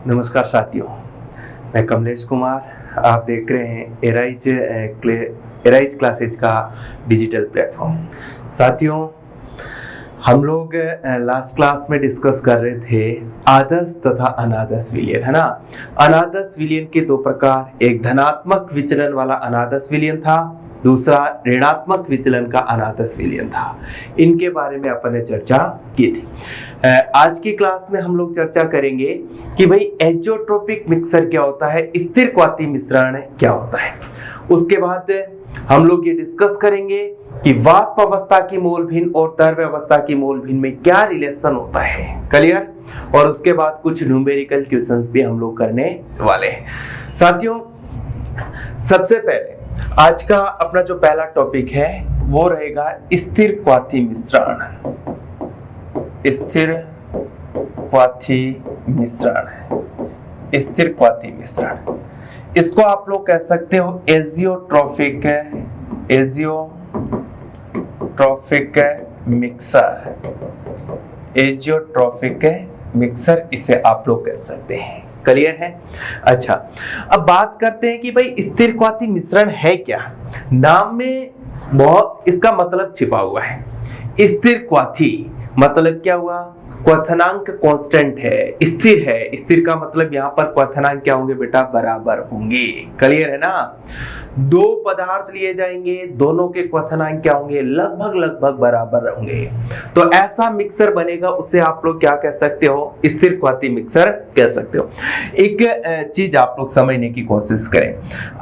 नमस्कार साथियों, मैं कमलेश कुमार। आप देख रहे हैं एराइज क्लासेज का डिजिटल प्लेटफॉर्म। साथियों, हम लोग लास्ट क्लास में डिस्कस कर रहे थे आदर्श तथा अनादर्श विलयन, है ना। अनादर्श विलयन के दो प्रकार, एक धनात्मक विचलन वाला अनादर्श विलयन था, दूसरा ऋणात्मक विचलन का अनादर्श विलयन था। इनके बारे में अपन ने चर्चा की थी। आज की क्लास में हम लोग चर्चा करेंगे कि भाई एज़ोट्रोपिक मिक्सर क्या होता है, स्थिर क्वाथी मिश्रण क्या होता है। उसके बाद हम लोग ये डिस्कस करेंगे कि वाष्प अवस्था की मोल भिन्न और द्रव्य अवस्था की मोल भिन्न में क्या रिलेशन होता है। क्लियर। और उसके बाद कुछ न्यूमेरिकल क्वेश्चंस भी हम लोग करने वाले हैं। साथियों, सबसे पहले आज का अपना जो पहला टॉपिक है वो रहेगा स्थिर क्वाथी मिश्रण। स्थिर क्वाथी मिश्रण, स्थिर क्वाथी मिश्रण, इसको आप लोग कह सकते हो एजियोट्रोपिक मिक्सर। एजियोट्रोपिक मिक्सर इसे आप लोग कह सकते हैं। क्लियर है। अच्छा, अब बात करते हैं कि भाई स्थिर क्वाथी मिश्रण है क्या। नाम में बहुत इसका मतलब छिपा हुआ है। स्थिर क्वाथी मतलब क्या हुआ, क्वथनांक कांस्टेंट है, स्थिर है। स्थिर का मतलब यहाँ पर क्वथनांक क्या होंगे बेटा, बराबर होंगे। क्लियर है ना। दो पदार्थ लिए जाएंगे, दोनों के क्वथनांक क्या होंगे, लगभग बराबर होंगे। तो ऐसा मिक्सर बनेगा, उसे आप लोग क्या कह सकते हो, स्थिर क्वाथी मिक्सर कह सकते हो। एक चीज आप लोग समझने की कोशिश करें।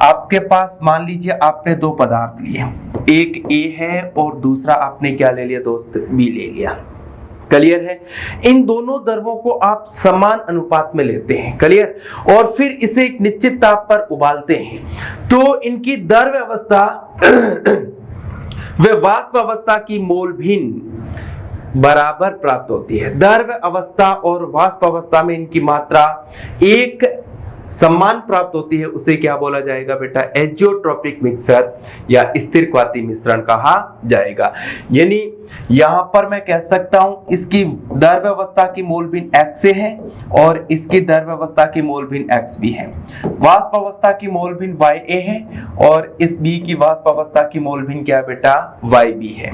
आपके पास मान लीजिए आपने दो पदार्थ लिए, एक ए है और दूसरा आपने क्या ले लिया दोस्त, बी ले लिया। क्लियर है। इन दोनों द्रवों को आप समान अनुपात में लेते हैं। क्लियर। और फिर इसे एक निश्चित ताप पर उबालते हैं, तो इनकी द्रव्य अवस्था व वाष्प अवस्था की मोल भिन्न बराबर प्राप्त होती है। द्रव्य अवस्था और वाष्प अवस्था में इनकी मात्रा एक समान प्राप्त होती है। उसे क्या बोला जाएगा बेटा, एजियोट्रोपिक मिक्सर या स्थिर क्वाथी मिश्रण कहा जाएगा। यानी यहां पर मैं कह सकता हूं इसकी द्रव्य अवस्था की मोल भिन्न x है और इसकी द्रव्य अवस्था की मोल भिन्न x भी है। वाष्प अवस्था की मोल भिन्न Ya है और इस B की वाष्प अवस्था की मोल भिन्न क्या है बेटा, Yb है।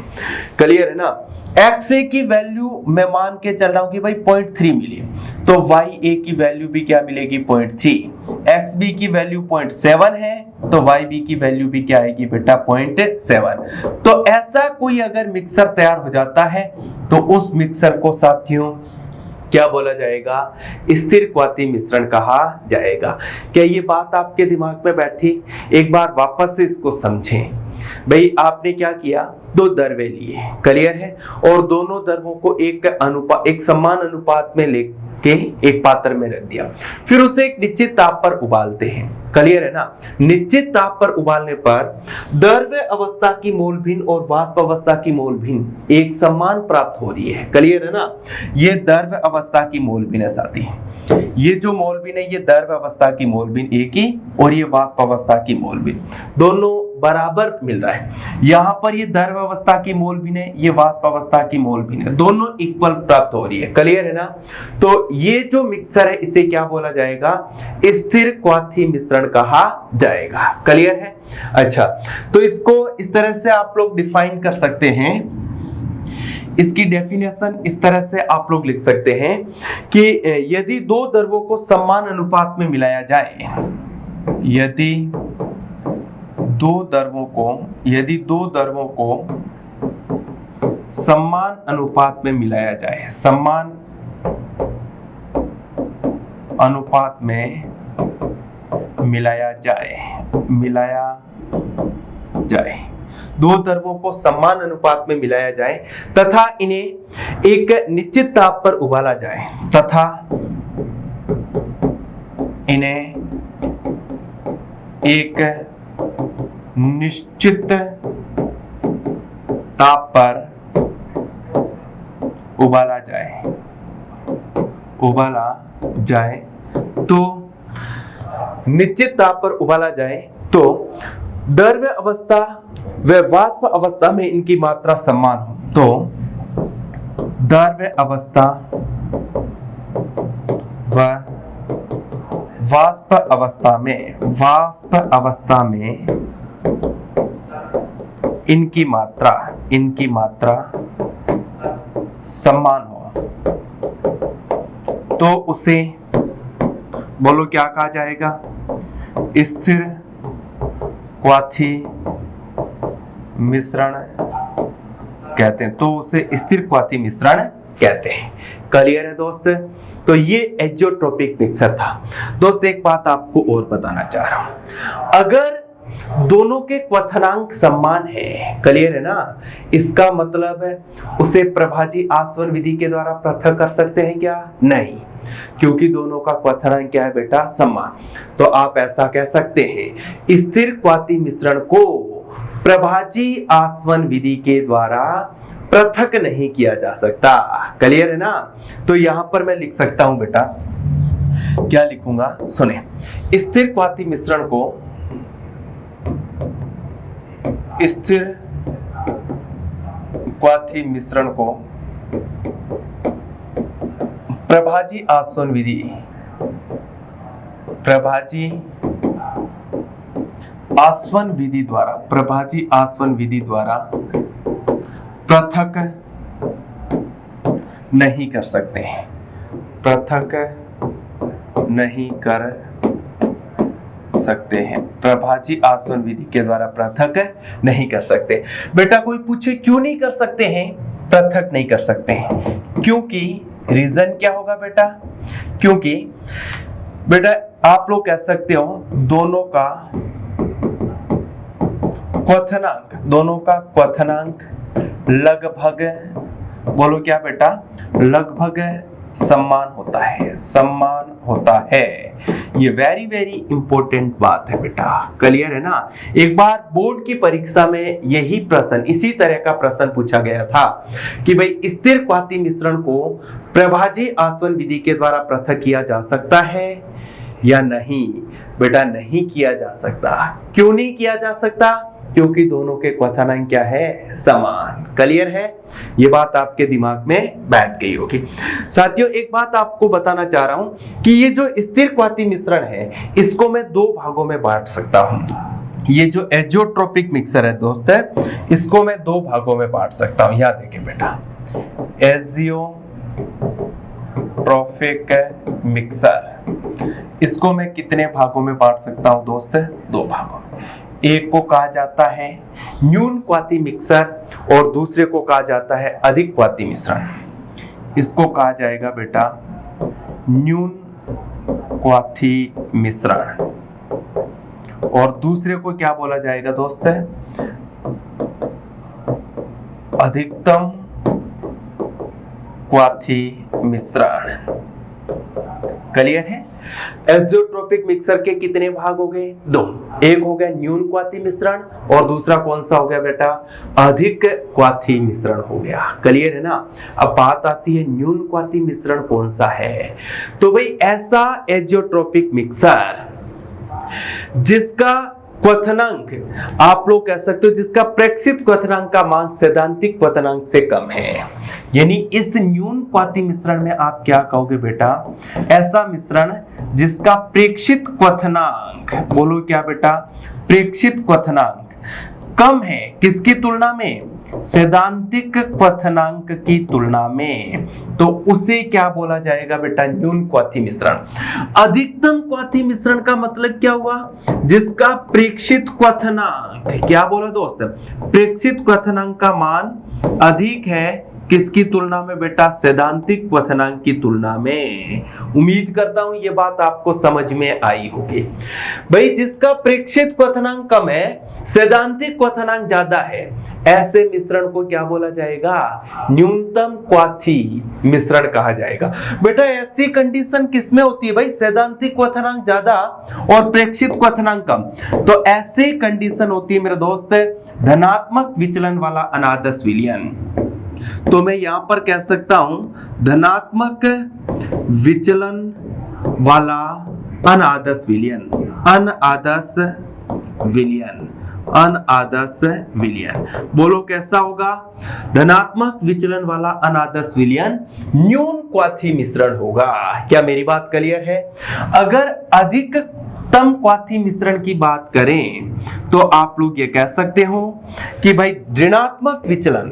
क्लियर है ना। XA की वैल्यू मैं मान के चल रहा हूं कि भाई 0.3 मिली, तो Ya की वैल्यू भी क्या मिलेगी, 0.3। XB की वैल्यू 0.7 है, तो YB की वैल्यू भी क्या आएगी बेटा, 0.7। तो ऐसा कोई अगर मिक्सर तैयार हो जाता है तो उस मिक्सर को साथियों क्या बोला जाएगा, स्थिर क्वाथी मिश्रण कहा जाएगा। क्या ये बात आपके दिमाग में बैठी? एक बार वापस से इसको समझें। भाई आपने क्या किया, दो द्रव्य लिए, क्लियर है, और दोनों द्रव्यों को एक समान अनुपात में लेके एक पात्र में रख दिया, फिर उसे एक निश्चित ताप पर उबालते हैं। क्लियर है ना। निश्चित ताप पर उबालने पर द्रव्य अवस्था की मोल भिन्न और वाष्प अवस्था की मोल भिन्न एक समान प्राप्त हो रही है। क्लियर है ना। ये द्रव्य अवस्था की मोल भिन्न है साथी, ये जो मोल भिन्न है ये द्रव्य अवस्था की मोल भिन्न एक ही, और ये वाष्प अवस्था की मोल भिन्न दोनों बराबर मिल रहा है। यहाँ पर ये द्रव्य अवस्था की मोल भिन्न है, ये वाष्प अवस्था की मोल भिन्न है, दोनों इक्वल प्राप्त हो रही है। क्लियर है ना। तो ये जो मिक्सर है इसे क्या बोला जाएगा, स्थिर क्वाथी मिश्रण कहा जाएगा। क्लियर है। अच्छा, तो इसको इस तरह से आप लोग डिफाइन कर सकते हैं। इसकी डेफिनेशन इस तरह से आप लोग लिख सकते हैं कि यदि दो द्रवों को समान अनुपात में मिलाया जाए, यदि दो द्रवों को समान अनुपात में मिलाया जाए, समान अनुपात में मिलाया जाए, दो द्रवों को समान अनुपात में मिलाया जाए तथा इन्हें एक निश्चित ताप पर उबाला जाए, तथा इन्हें एक निश्चित ताप पर उबाला जाए तो निश्चित ताप पर उबाला जाए तो द्रव्य अवस्था व वाष्प अवस्था में इनकी मात्रा समान हो, तो द्रव्य अवस्था व वाष्प अवस्था में इनकी मात्रा समान हो तो उसे बोलो क्या कहा जाएगा? स्थिर क्वाथी मिश्रण कहते हैं। तो उसे स्थिर क्वाथी मिश्रण कहते हैं। क्लियर है दोस्त? तो ये एज़ोट्रोपिक मिक्सर था। दोस्त एक बात आपको और बताना चाह रहा हूं, अगर दोनों के क्वथनांक समान है, क्लियर है ना, इसका मतलब है उसे प्रभाजी आसवन विधि के द्वारा पृथक कर सकते हैं क्या? नहीं, क्योंकि दोनों का क्वथनांक क्या है बेटा? समान। तो आप ऐसा कह सकते हैं स्थिर क्वाथी मिश्रण को प्रभाजी आसवन विधि के द्वारा पृथक नहीं किया जा सकता। क्लियर है ना? तो यहां पर मैं लिख सकता हूं बेटा, क्या लिखूंगा सुने, स्थिर क्वाथी मिश्रण को प्रभाजी आसवन विधि द्वारा पृथक नहीं कर सकते हैं, प्रभाजी आसवन विधि के द्वारा पृथक नहीं कर सकते। बेटा कोई पूछे क्यों नहीं कर सकते हैं, पृथक नहीं कर सकते हैं? क्योंकि रीजन क्या होगा बेटा? क्योंकि बेटा आप लोग कह सकते हो दोनों का क्वथनांक लगभग, बोलो क्या बेटा? लगभग समान होता है। ये वेरी वेरी इंपॉर्टेंट बात है बेटा। क्लियर है ना? एक बार बोर्ड की परीक्षा में यही प्रश्न, इसी तरह का प्रश्न पूछा गया था कि भाई स्थिर क्वाथी मिश्रण को प्रभाजी आसवन विधि के द्वारा पृथक किया जा सकता है या नहीं? बेटा नहीं किया जा सकता। क्यों नहीं किया जा सकता? क्योंकि दोनों के क्वथनांक क्या है? समान। क्लियर है? ये बात आपके दिमाग में बैठ गई होगी। साथियों एक बात आपको बताना चाह रहा हूं कि ये जो स्थिर क्वाथी मिश्रण है इसको मैं दो भागों में बांट सकता हूं। ये जो एज़ोट्रोपिक मिक्सर है दोस्त है, इसको मैं दो भागों में बांट सकता हूं। याद देखिए बेटा, एज़ोट्रोपिक मिक्सर, इसको मैं कितने भागों में बांट सकता हूं दोस्त? दो भागों में। एक को कहा जाता है न्यून क्वाथी मिक्सर और दूसरे को कहा जाता है अधिक क्वाथी मिश्रण। इसको कहा जाएगा बेटा न्यून क्वाथी मिश्रण और दूसरे को क्या बोला जाएगा दोस्त? अधिकतम क्वाथी मिश्रण। क्लियर है? एज़ोट्रोपिक मिक्सर के कितने भाग हो गए? दो। एक हो गया न्यून क्वाथी मिश्रण और दूसरा कौन सा हो गया बेटा? अधिक क्वाथी मिश्रण हो गया। क्लियर है ना? अब बात आती है न्यून क्वाथी मिश्रण कौन सा है। तो भाई ऐसा एज़ोट्रोपिक मिक्सर जिसका क्वथनांक आप लोग कह सकते हो, जिसका प्रेक्षित क्वथनांक का मान सैद्धांतिक क्वथनांक से कम है, यानी इस न्यून क्वाथी मिश्रण में आप क्या कहोगे बेटा? ऐसा मिश्रण जिसका प्रेक्षित क्वथनांक, बोलो क्या बेटा? प्रेक्षित क्वथनांक कम है किसकी तुलना में? सैद्धांतिक क्वथनांक की तुलना में, तो उसे क्या बोला जाएगा बेटा? न्यून क्वाथी मिश्रण। अधिकतम क्वाथी मिश्रण का मतलब क्या हुआ? जिसका प्रेक्षित क्वथनांक, क्या बोला दोस्त? प्रेक्षित क्वथनांक का मान अधिक है किसकी तुलना में बेटा? सैद्धांतिक क्वथनांक की तुलना में। उम्मीद करता हूं ये बात आपको समझ में आई होगी। भाई जिसका प्रेक्षित क्वथनांक कम है, सैद्धांतिक क्वथनांक ज्यादा है, ऐसे मिश्रण को क्या बोला जाएगा? न्यूनतम क्वाथी मिश्रण कहा जाएगा। बेटा ऐसी कंडीशन किसमें होती है भाई? सैद्धांतिक क्वथनांक ज्यादा और प्रेक्षित क्वथनांक कम। तो ऐसी कंडीशन होती है मेरे दोस्त धनात्मक विचलन वाला अनादर्श विलयन। तो मैं यहां पर कह सकता हूं धनात्मक विचलन वाला अनादर्श विलयन, अनादर्श विलयन। बोलो कैसा होगा? धनात्मक विचलन वाला अनादर्श विलयन न्यून क्वाथी मिश्रण होगा। क्या मेरी बात क्लियर है? अगर अधिकतम क्वाथी मिश्रण की बात करें तो आप लोग ये कह सकते हो कि भाई ऋणात्मक विचलन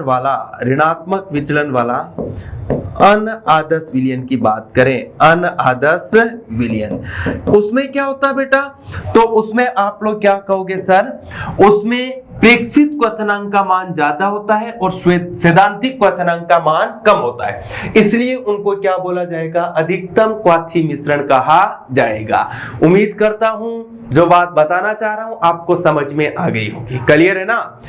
वाला अनादर्श विलयन की बात करें, अनादर्श विलयन, उसमें क्या होता है बेटा? तो उसमें आप लोग क्या कहोगे सर? उसमें प्रेक्षित क्वथनांक का मान ज्यादा होता है और सैद्धांतिक क्वथनांक का मान कम होता है, इसलिए उनको क्या बोला जाएगा? अधिकतम क्वाथी मिश्रण कहा जाएगा। उम्मीद करता हूं जो बात बताना चाह रहा हूं आपको समझ में आ गई होगी। क्लियर है ना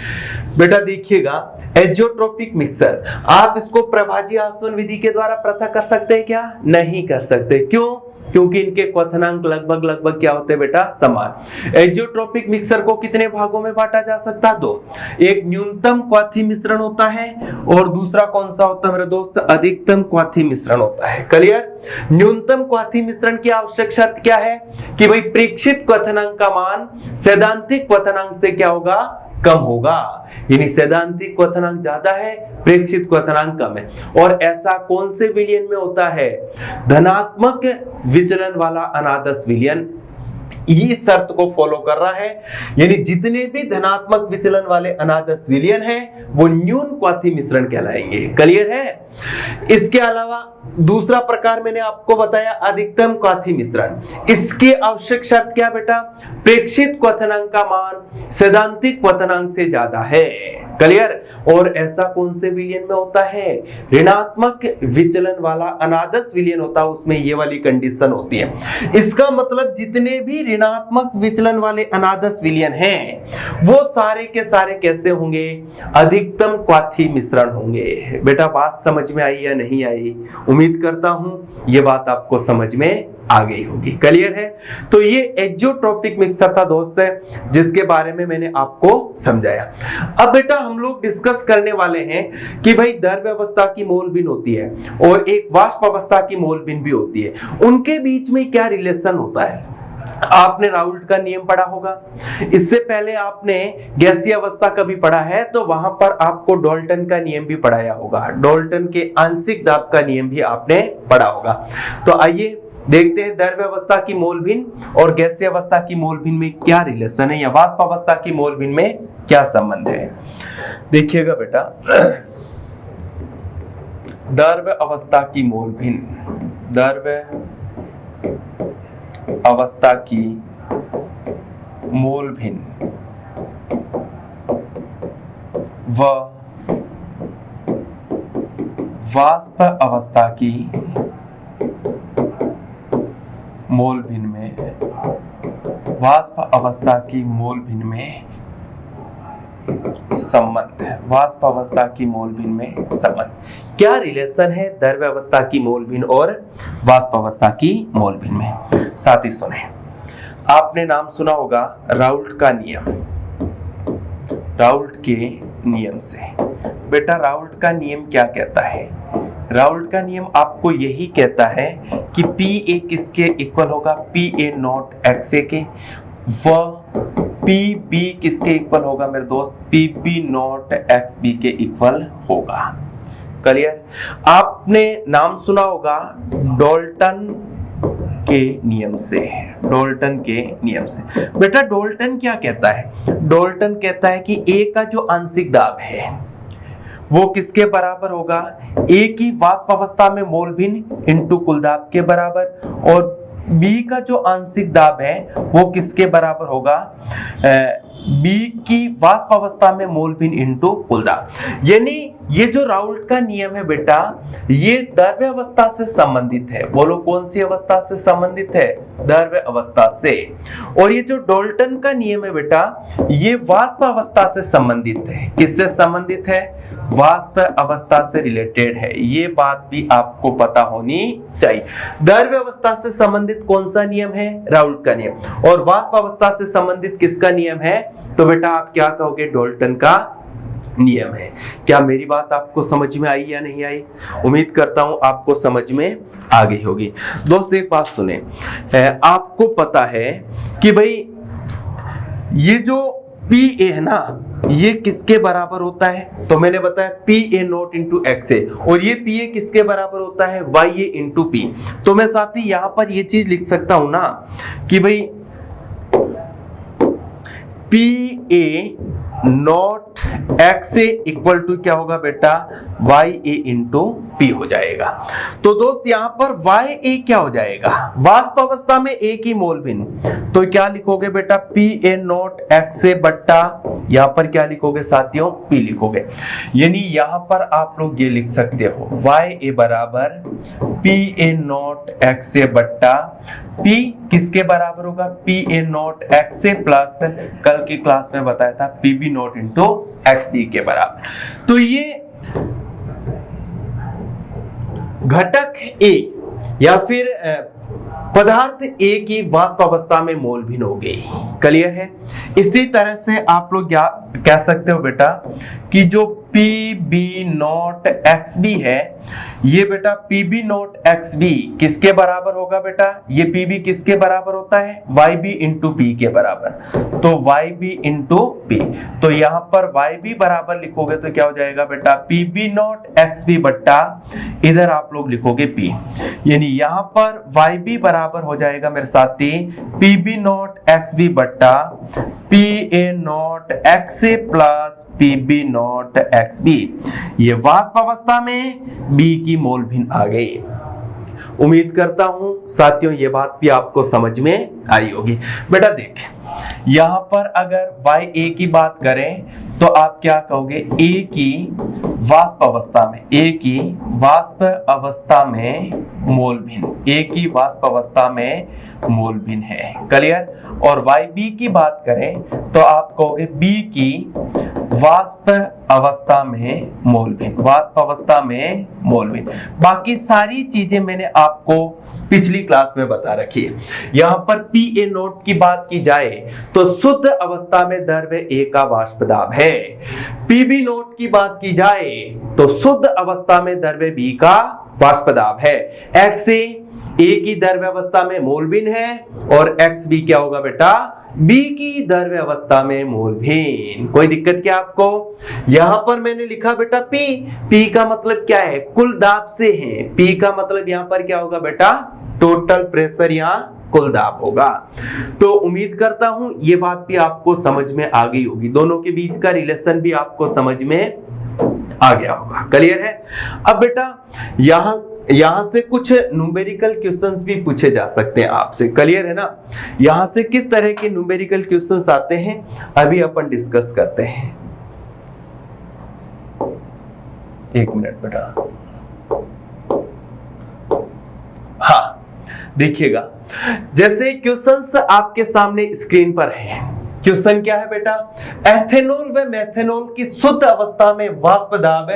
बेटा? देखिएगा, एजियोट्रोपिक मिक्सर, आप इसको प्रभाजी आसवन विधि के द्वारा पृथक कर सकते हैं क्या? नहीं कर सकते। क्यों? क्योंकि इनके क्वथनांक लगभग क्या होते हैं बेटा? समान। एजियोट्रोपिक मिक्सर को कितने भागों में बांटा जा सकता है? 2। एक न्यूनतम क्वाथी मिश्रण होता है और दूसरा कौन सा होता है मेरे दोस्त? अधिकतम क्वाथी मिश्रण होता है। क्लियर? न्यूनतम क्वाथी मिश्रण की आवश्यक शर्त क्या है? कि भाई प्रेक्षित क्वथनांक का मान सैद्धांतिक क्वथनांक से क्या होगा? कम होगा। यानी सैद्धांतिक क्वथनांक ज्यादा है, प्रेक्षित क्वथनांक कम है। और ऐसा कौन से विलयन में होता है? धनात्मक विचलन वाला अनादर्श विलयन ये शर्त को फॉलो कर रहा है। यानी जितने भी धनात्मक विचलन वाले अनादर्श विलयन हैं वो न्यून क्वाथी मिश्रण कहलाएंगे। क्लियर है? इसके अलावा दूसरा प्रकार मैंने आपको बताया अधिकतम क्वाथी मिश्रण। इसकी आवश्यक शर्त क्या बेटा? प्रेक्षित क्वथनांक का मान सैद्धांतिक क्वथनांक से ज्यादा है। क्लियर? और ऐसा कौन से विलयन में होता है? ऋणात्मक विचलन वाला अनादर्श विलयन होता है, उसमें ये वाली कंडीशन होती है। इसका मतलब जितने भी ऋणात्मक विचलन वाले अनादर्श विलयन हैं वो सारे के सारे कैसे होंगे? अधिकतम क्वाथी मिश्रण होंगे। बेटा बात समझ में आई या नहीं आई? उम्मीद करता हूं ये बात आपको समझ में आ गई होगी। क्लियर है? तो ये एजियोट्रोपिक मिक्सर था दोस्त, जिसके बारे में मैंने आपको समझाया। अब बेटा हम लोग डिस्कस करने वाले हैं कि भाई द्रव्य अवस्था की मोल भिन्न होती है और एक वाष्प अवस्था की मोल भिन्न भी होती है, उनके बीच में क्या रिलेशन होता है? आपने राउल्ट का नियम पढ़ा होगा। इससे पहले आपने गैसीय अवस्था कभी पढ़ा है तो वहां पर आपको डाल्टन का नियम भी पढ़ाया होगा। डाल्टन के आंशिक दाब का नियम भी आपने पढ़ा होगा। तो आइए देखते हैं द्रव्य अवस्था की मोल भिन्न और गैसीय अवस्था की मोल भिन्न में क्या रिलेशन है या वाष्प अवस्था की मोल भिन्न में क्या संबंध है। देखिएगा बेटा, द्रव्य अवस्था की मोल भिन्न, द्रव्य अवस्था की मोल भिन्न व वाष्प अवस्था की मोल भिन्न में, वाष्प अवस्था की मोल भिन्न में संबंध है। वाष्प अवस्था की मोल भिन्न में संबंध, क्या रिलेशन है द्रव्य अवस्था की मोल भिन्न और वाष्प अवस्था की मोल भिन्न में? साथी सुने, आपने नाम सुना होगा राउल्ट का नियम। राउल्ट के नियम से बेटा, राउल्ट का नियम क्या कहता है? राउल्ट का नियम आपको यही कहता है कि पी ए किसके इक्वल होगा? P A not X A के, व पी बी किसके इक्वल होगा मेरे दोस्त? P B not X B के इक्वल होगा। क्लियर? आपने नाम सुना होगा डाल्टन के नियम से। डाल्टन के नियम से बेटा, डाल्टन क्या कहता है? डाल्टन कहता है कि ए का जो आंशिक दाब है वो किसके बराबर होगा? ए की वाष्प अवस्था में मोल भिन्न इंटू कुल दाब के बराबर, और बी का जो आंशिक दाब है वो किसके बराबर होगा? बी की वाष्प अवस्था में मोल भिन्न इंटू कुल दाब। यानी ये जो राउल्ट का नियम है बेटा, ये द्रव्य अवस्था से संबंधित है। बोलो कौन सी अवस्था से संबंधित है? द्रव्य अवस्था से। और ये जो डाल्टन का नियम है बेटा, ये वाष्प अवस्था से संबंधित है। किससे संबंधित है? वाष्प अवस्था से रिलेटेड है। ये बात भी आपको पता होनी चाहिए। द्रव्य अवस्था से संबंधित कौन सा नियम है? राउल्ट का नियम। और वाष्प अवस्था से संबंधित किसका नियम है? तो बेटा आप क्या कहोगे? डाल्टन का नियम है। क्या मेरी बात आपको समझ में आई या नहीं आई? उम्मीद करता हूं आपको समझ में आ गई होगी। दोस्त एक बात सुने, आपको पता है कि भाई ये जो पी ए है ना, ये किसके बराबर होता है? तो मैंने बताया P A nought into X A, और ये पी ए किसके बराबर होता है? Y A into P. तो मैं साथ ही यहां पर ये चीज लिख सकता हूं ना कि भाई P A not X A equal to क्या होगा बेटा? वाई ए इंटू पी हो जाएगा। तो दोस्त यहां पर वाई ए क्या हो जाएगा? वाष्प अवस्था में ए की मोल भिन्न, तो क्या लिखोगे बेटा? P A not X A बट्टा, यहां पर क्या लिखोगे साथियों? पी लिखोगे। यानी यहां पर आप लोग ये लिख सकते हो वाई ए बराबर P A not X A बट्टा पी किसके बराबर होगा? P A not X A plus कल की क्लास में बताया था P B naught into X B के बराबर। तो ये घटक ए या फिर पदार्थ ए की वाष्प अवस्था में मोल भिन्न हो गई। क्लियर है? इसी तरह से आप लोग क्या कह सकते हो बेटा कि जो P B not X B है, ये बेटा P B not X B किसके बराबर होगा बेटा? ये पी बी किसके बराबर होता है? वाई बी इंटू पी के बराबर। तो वाई बी इंटू पी, तो यहां पर वाई बी बराबर लिखोगे तो क्या हो जाएगा बेटा? P B not X B बट्टा इधर आप लोग लिखोगे पी, यानी यहां पर वाई बी बराबर हो जाएगा मेरे साथी P B not X B बट्टा P A not X A plus P B not X B. ये वाष्प अवस्था में बी की मोल भिन्न आ गई। उम्मीद करता हूं साथियों ये बात भी आपको समझ में आई होगी। बेटा देख, यहां पर अगर वाई ए की बात करें तो आप क्या कहोगे? ए की वाष्प अवस्था में, ए की वाष्प अवस्था में मोल भिन्न, ए की वाष्प अवस्था में मोल भिन्न है। क्लियर? और वाई बी की बात करें तो आप कहोगे बी की वाष्प अवस्था में मोल भिन्न, वाष्प अवस्था में मोल भिन्न। बाकी सारी चीजें मैंने आपको पिछली क्लास में बता रखी है। यहां पर पी ए नोट की बात की जाए तो शुद्ध अवस्था में द्रव्य ए का वाष्प दाब है। पी बी नोट की बात की जाए तो शुद्ध अवस्था में द्रव्य बी का वाष्प दाब है। एक्स ए की द्रव्य अवस्था में मोल भिन्न है और एक्स बी क्या होगा बेटा? बी की द्रव्य अवस्था में मोल भिन्न। कोई दिक्कत क्या आपको? यहां पर मैंने लिखा बेटा पी, पी का मतलब क्या है? कुल दाब से है। पी का मतलब यहां पर क्या होगा बेटा? टोटल प्रेशर या कुल दाब होगा। तो उम्मीद करता हूं ये बात भी आपको समझ में आ गई होगी, दोनों के बीच का रिलेशन भी आपको समझ में आ गया होगा। क्लियर है? अब बेटा यहां से कुछ न्यूमेरिकल क्वेश्चंस भी पूछे जा सकते हैं आपसे। क्लियर है ना? यहां से किस तरह के न्यूमेरिकल क्वेश्चंस आते हैं अभी अपन डिस्कस करते हैं। एक मिनट बेटा। हाँ देखिएगा, जैसे क्वेश्चंस आपके सामने स्क्रीन पर है। क्वेश्चन क्या है बेटा? एथेनॉल व मेथेनॉल की शुद्ध अवस्था में वाष्प दाब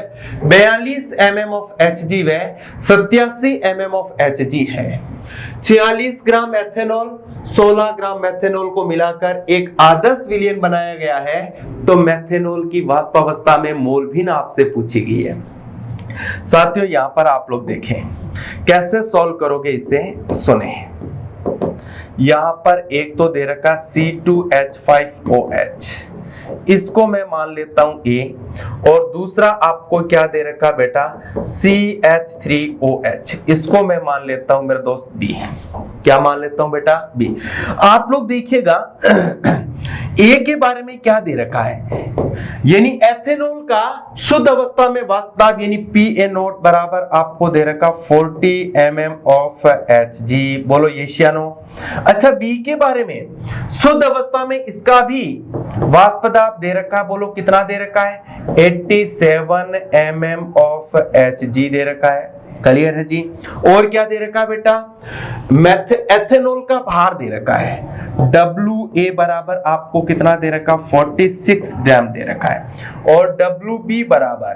42 mm ऑफ Hg व 87 mm ऑफ Hg है। 46 ग्राम एथेनॉल 16 ग्राम मेथेनॉल को मिलाकर एक आदर्श विलयन बनाया गया है। तो मेथेनॉल की वाष्प अवस्था में मोल भिन्न आपसे पूछी गई है। साथियों यहां पर आप लोग देखें कैसे सॉल्व करोगे इसे, सुने। यहां पर एक तो दे रखा C2H5OH, इसको मैं मान लेता हूं A, और दूसरा आपको क्या दे रखा बेटा? CH3OH, इसको मैं मान लेता हूं मेरे दोस्त B। क्या मान लेता हूं बेटा? B। आप लोग देखिएगा A के बारे में क्या दे रखा है, यानी एथेनॉल का शुद्ध अवस्था में वाष्प दाब यानी PA0 बराबर आपको दे रखा 40 mm ऑफ Hg। बोलो येशियानो। अच्छा B के बारे में शुद्ध अवस्था में इसका भी वाष्प दाब दे रखा, बोलो कितना दे रखा है? 87 mm ऑफ Hg दे रखा है। क्लियर है जी? और क्या दे रखा है बेटा? एथेनॉल का भार दे रखा है WA बराबर आपको कितना दे रखा? 46 ग्राम दे रखा है। और WB बराबर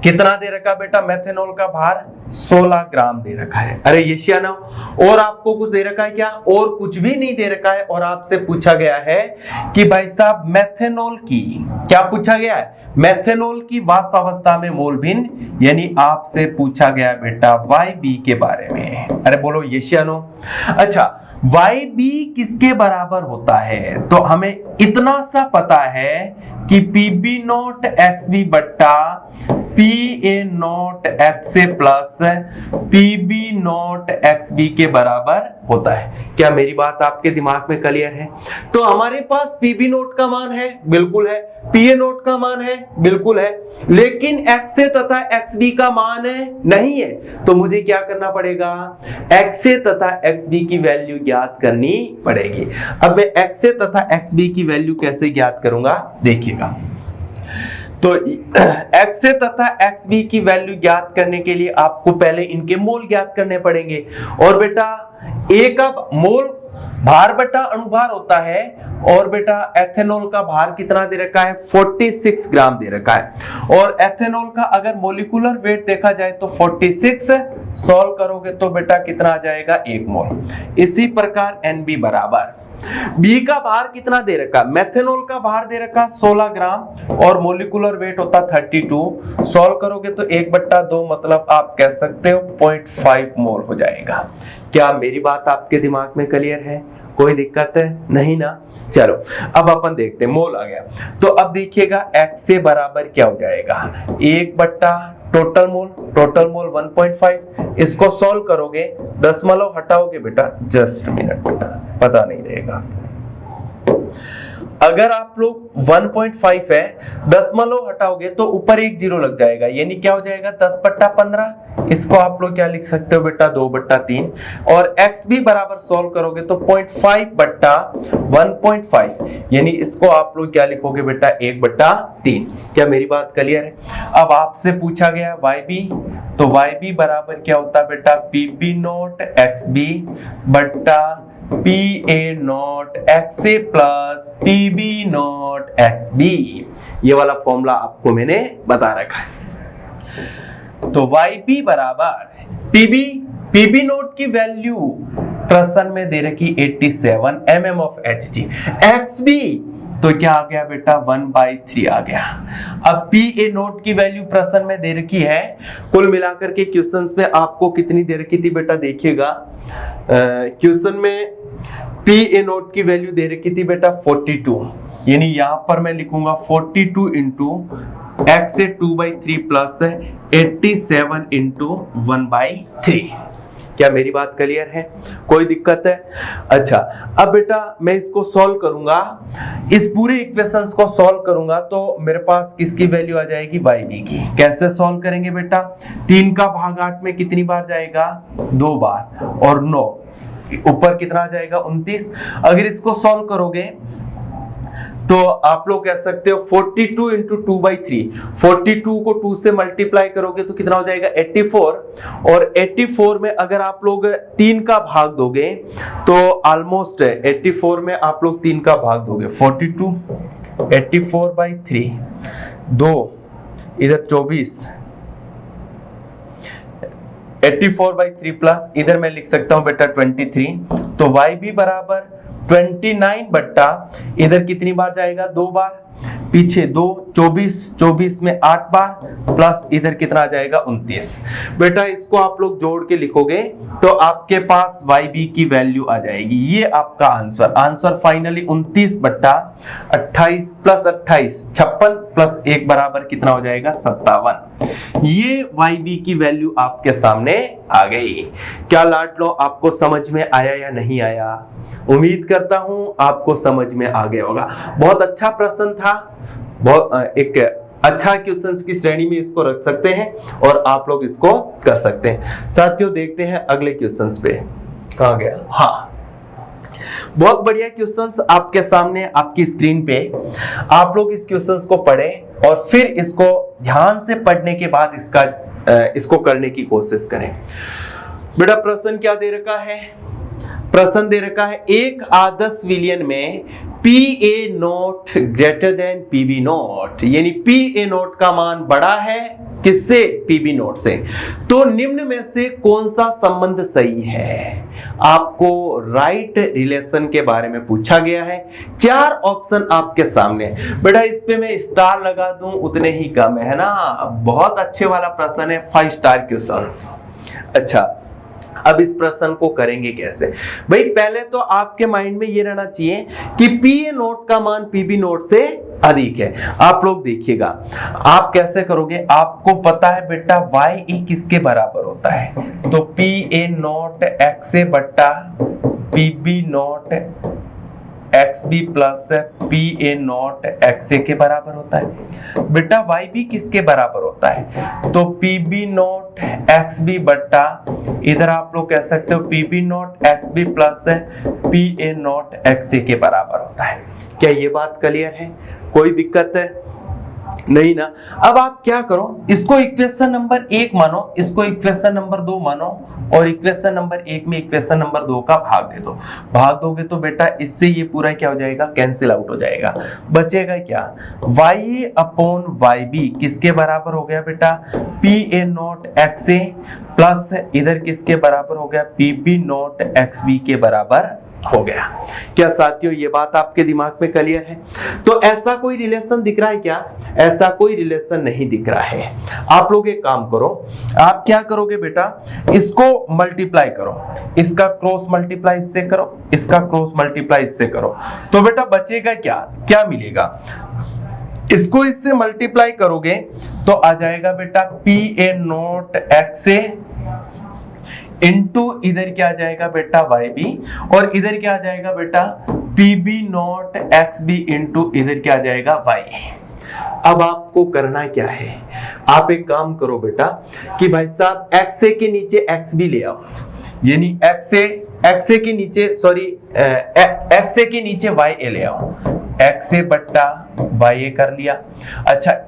कितना दे रखा बेटा? मेथेनॉल का भार 16 ग्राम दे रखा है। अरे यस या नो? और आपको कुछ दे रखा है क्या? और कुछ भी नहीं दे रखा है। और आपसे पूछा गया है कि भाई साहब मेथेनॉल की, क्या पूछा गया है? मेथेनॉल की वाष्प अवस्था में मोल भिन्न, यानी आपसे पूछा गया बेटा YB के बारे में। अरे बोलो यस या नो? अच्छा, YB किसके बराबर होता है? तो हमें इतना सा पता है कि PB नॉट XB बट्टा PA not XA plus PB not XB के बराबर होता है। क्या मेरी बात आपके दिमाग में क्लियर है? तो हमारे पास PB नोट का मान है, बिल्कुल है। PA नोट का मान है, बिल्कुल है। लेकिन XA तथा XB का मान नहीं है। तो मुझे क्या करना पड़ेगा? XA तथा XB की वैल्यू ज्ञात करनी पड़ेगी। अब मैं XA तथा XB की वैल्यू कैसे ज्ञात करूंगा, देखिएगा। तो XA तथा XB की वैल्यू ज्ञात करने के लिए आपको पहले इनके मोल ज्ञात करने पड़ेंगे। और बेटा A का मोल भार बटा अणुभार होता है, और बेटा एथेनॉल का भार कितना दे रखा है? 46 ग्राम दे रखा है। और एथेनॉल का अगर मोलिकुलर वेट देखा जाए तो 46, सॉल्व करोगे तो बेटा कितना आ जाएगा? 1 मोल। इसी प्रकार NB बराबर B का भार कितना दे रखा? मेथेनॉल का भार दे रखा 16 ग्राम और मोलिकुलर वेट होता 32। सॉल्व करोगे तो 1/2, मतलब आप कह सकते हो 0.5 मोल हो जाएगा। क्या मेरी बात आपके दिमाग में क्लियर है? कोई दिक्कत है नहीं ना? चलो अब अपन देखते हैं। मोल आ गया तो अब देखिएगा XA बराबर क्या हो जाएगा? 1/, टोटल मोल 1.5। इसको सॉल्व करोगे, दशमलव हटाओगे बेटा, जस्ट मिनट बेटा, पता नहीं रहेगा। अगर आप लोग 1.5 है, दशमलव हटाओगे तो ऊपर एक जीरो लग जाएगा, यानी क्या हो जाएगा? 10/15। इसको आप लोग क्या लिख सकते हो बेटा? 2/3। और XB बराबर सॉल्व करोगे तो 0.5/1.5, यानी इसको आप लोग क्या लिखोगे बेटा? 1/3। क्या मेरी बात क्लियर है? अब आपसे पूछा गया YB, तो YB बराबर क्या होता है बेटा? PB नॉट XB बट्टा PA not XA plus PB not XB। ये वाला फॉर्मूला आपको मैंने बता रखा है। तो YB बराबर PB नोट की वैल्यू प्रश्न में दे रखी 87 mm ऑफ Hg। XB तो क्या आ गया बेटा? 1/3 आ गया। अब PA नोट की वैल्यू प्रश्न में दे रखी है। कुल मिलाकर के क्वेश्चंस में आपको कितनी दे रखी थी बेटा? देखिएगा क्वेश्चन में PA नोट की वैल्यू दे रखी थी बेटा 42, यानी यहां पर मैं लिखूंगा 42 इंटू XA 2/3 प्लस 87 इंटू 1/3। क्या मेरी बात क्लियर है? कोई दिक्कत है? अच्छा, अब बेटा मैं इसको सॉल्व करूंगा, इस पूरे इक्वेशंस को सॉल्व करूंगा तो मेरे पास किसकी वैल्यू आ जाएगी? YB की। कैसे सॉल्व करेंगे बेटा? 3 का भाग 8 में कितनी बार जाएगा? 2 बार, और 9 ऊपर कितना आ जाएगा? 29। अगर इसको सॉल्व करोगे तो आप लोग कह सकते हो 42 इंटू 2/3, 42 को 2 से मल्टीप्लाई करोगे तो कितना हो जाएगा? 84। और 84 में अगर आप लोग 3 का भाग दोगे तो ऑलमोस्ट 84 में आप लोग 3 का भाग दोगे, 42 84/3, 2 इधर 24, 84/3 प्लस इधर मैं लिख सकता हूं बेटा 23। तो YB बराबर 29 बट्टा इधर कितनी बार जाएगा? 2 बार, पीछे 2, 24 में 8 बार, प्लस इधर कितना आ जाएगा? 29। बेटा इसको आप लोग जोड़ के लिखोगे तो आपके पास YB की वैल्यू आ जाएगी। ये आपका आंसर फाइनली 29/28 प्लस 28 56 प्लस 1 बराबर कितना हो जाएगा? 57। ये YB की वैल्यू आपके सामने आ गई। क्या लाडलो आपको समझ में आया या नहीं आया? उम्मीद करता हूं आपको समझ में आ गया होगा। बहुत अच्छा प्रश्न था, बहुत एक अच्छा क्वेश्चंस की श्रेणी में इसको रख सकते हैं और आप लोग इसको कर सकते हैं। साथियों देखते हैं अगले क्वेश्चंस पे। कहां गया? हाँ, बहुत बढ़िया क्वेश्चंस आपके सामने आपकी स्क्रीन पे। आप लोग इस क्वेश्चंस को पढ़ें और फिर इसको ध्यान से पढ़ने के बाद इसको करने की कोशिश करें। बेटा प्रश्न क्या दे रखा है? प्रश्न दे रखा है एक आदर्श विलयन में PA note greater than PB note, यानी PA नोट का मान बड़ा है किससे? PB नोट से। तो निम्न में से कौन सा संबंध सही है? आपको राइट रिलेशन के बारे में पूछा गया है। 4 ऑप्शन आपके सामने। बेटा इस पे मैं स्टार लगा दूं उतने ही कम है ना, बहुत अच्छे वाला प्रश्न है, 5 स्टार क्वेश्चंस। अच्छा, अब इस प्रश्न को करेंगे कैसे? भाई पहले तो आपके माइंड में ये रहना चाहिए कि PA नोट का मान PB नोट से अधिक है। आप लोग देखिएगा, आप कैसे करोगे? आपको पता है बेटा YE किसके बराबर होता है, तो PA नोट XA बट्टा PB note XB plus PA note XA के बराबर होता है। बेटा YB किसके बराबर होता है, तो PB नोट XB बट्टा, इधर आप लोग कह सकते हो PB note XB plus PA note XA के बराबर होता है। क्या ये बात क्लियर है? कोई दिक्कत है नहीं ना? अब आप क्या करो, इसको इक्वेशन नंबर 1 मानो, इसको इक्वेशन नंबर 2 मानो, और इक्वेशन नंबर 1 में इक्वेशन नंबर 2 का भाग दे दो। भाग दोगे तो बेटा इससे ये पूरा क्या हो जाएगा? कैंसिल आउट हो जाएगा। बचेगा क्या? YA अपॉन YB किसके बराबर हो गया बेटा? PA नोट XA प्लस इधर किसके बराबर हो गया? PB नोट XB के बराबर हो गया। क्या साथियों ये बात आपके दिमाग में क्लियर है? तो ऐसा कोई रिलेशन दिख रहा है क्या? ऐसा कोई रिलेशन नहीं दिख रहा है। आप लोग एक काम करो, आप क्या करोगे बेटा, इसको मल्टीप्लाई करो, इसका क्रॉस मल्टीप्लाई इससे करो, इसका क्रॉस मल्टीप्लाई इससे करो, तो बेटा बचेगा क्या? क्या मिलेगा? इसको इससे मल्टीप्लाई करोगे तो आ जाएगा बेटा PA नोट XA इंटू इधर क्या आ जाएगा बेटा YB, और इधर क्या आ जाएगा बेटा PB नोट XB इंटू इधर क्या आ जाएगा Y। अब आपको करना क्या है, आप एक काम करो बेटा कि भाई साहब XA के नीचे XB ले आओ, यानी XA के नीचे सॉरी XA के नीचे YA ले आओ, XA बट्टा YA कर लिया। अच्छा,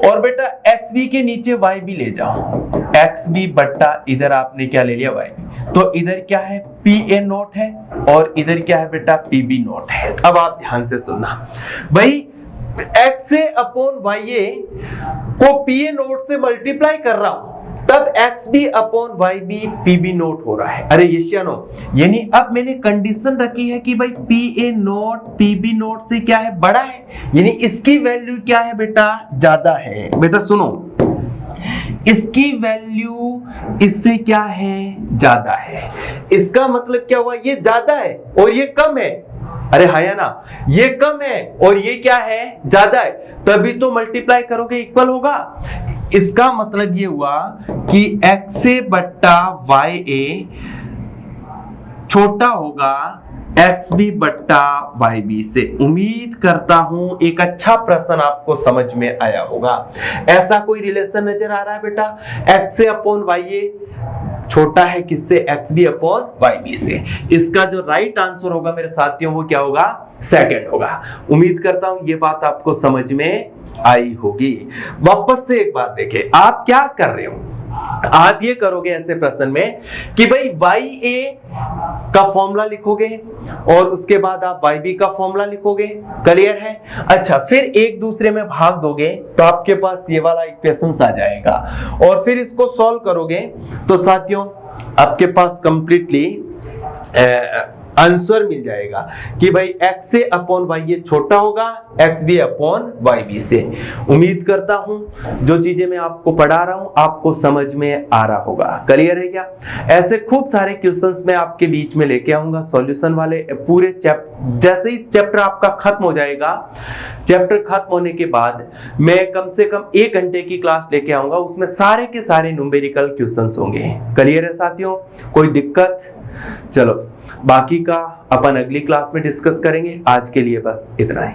और बेटा XB के नीचे YB ले जाओ, XB बट्टा इधर आपने क्या ले लिया YB, तो इधर क्या है? PA नोट है और इधर क्या है बेटा? PB नोट है। अब आप ध्यान से सुनना भाई, XA अपॉन YA को PA नोट से मल्टीप्लाई कर रहा हूं, तब XB upon YB PB note हो रहा है। अरे यशियानो, यानी अब मैंने कंडीशन रखी है कि भाई PA नोट PB नोट से क्या है? बड़ा है, यानी इसकी वैल्यू क्या है बेटा? ज्यादा है। बेटा सुनो, इसकी वैल्यू इससे क्या है? ज्यादा है। इसका मतलब क्या हुआ? ये ज्यादा है और ये कम है। अरे हाँ या ना, ये कम है और ये क्या है? ज्यादा है, तभी तो मल्टीप्लाई करोगे इक्वल होगा। इसका मतलब ये हुआ कि XA बट्टा YA छोटा होगा XB बट्टा YB से। उम्मीद करता हूं एक अच्छा प्रश्न आपको समझ में आया होगा। ऐसा कोई रिलेशन नजर आ रहा है बेटा? XA अपॉन YA छोटा है किससे? XB अपॉन YB से। इसका जो राइट आंसर होगा मेरे साथियों वो क्या होगा? सेकंड होगा। उम्मीद करता हूं ये बात आपको समझ में आई होगी। वापस से एक बात देखें, आप क्या कर रहे हो? आप ये करोगे ऐसे प्रश्न में कि भाई YA का फॉर्मूला लिखोगे और उसके बाद आप YB का फॉर्मूला लिखोगे। क्लियर है? अच्छा, फिर एक दूसरे में भाग दोगे तो आपके पास ये वाला इक्वेशन आ जाएगा, और फिर इसको सॉल्व करोगे तो साथियों आपके पास कंप्लीटली आंसर मिल जाएगा कि भाई XA अपॉन YA छोटा होगा XB अपॉन YB से। उम्मीद करता हूं जो चीजें मैं आपको पढ़ा रहा हूं आपको समझ में आ रहा होगा। क्लियर है क्या? ऐसे खूब सारे क्वेश्चंस मैं आपके बीच में लेके आऊंगा सॉल्यूशन वाले पूरे जैसे ही चैप्टर आपका खत्म हो जाएगा, चैप्टर खत्म होने के बाद मैं कम से कम 1 घंटे की क्लास लेके आऊंगा, उसमें सारे के सारे न्यूमेरिकल क्वेश्चंस होंगे। क्लियर है साथियों? कोई दिक्कत? चलो बाकी का अपन अगली क्लास में डिस्कस करेंगे। आज के लिए बस इतना ही।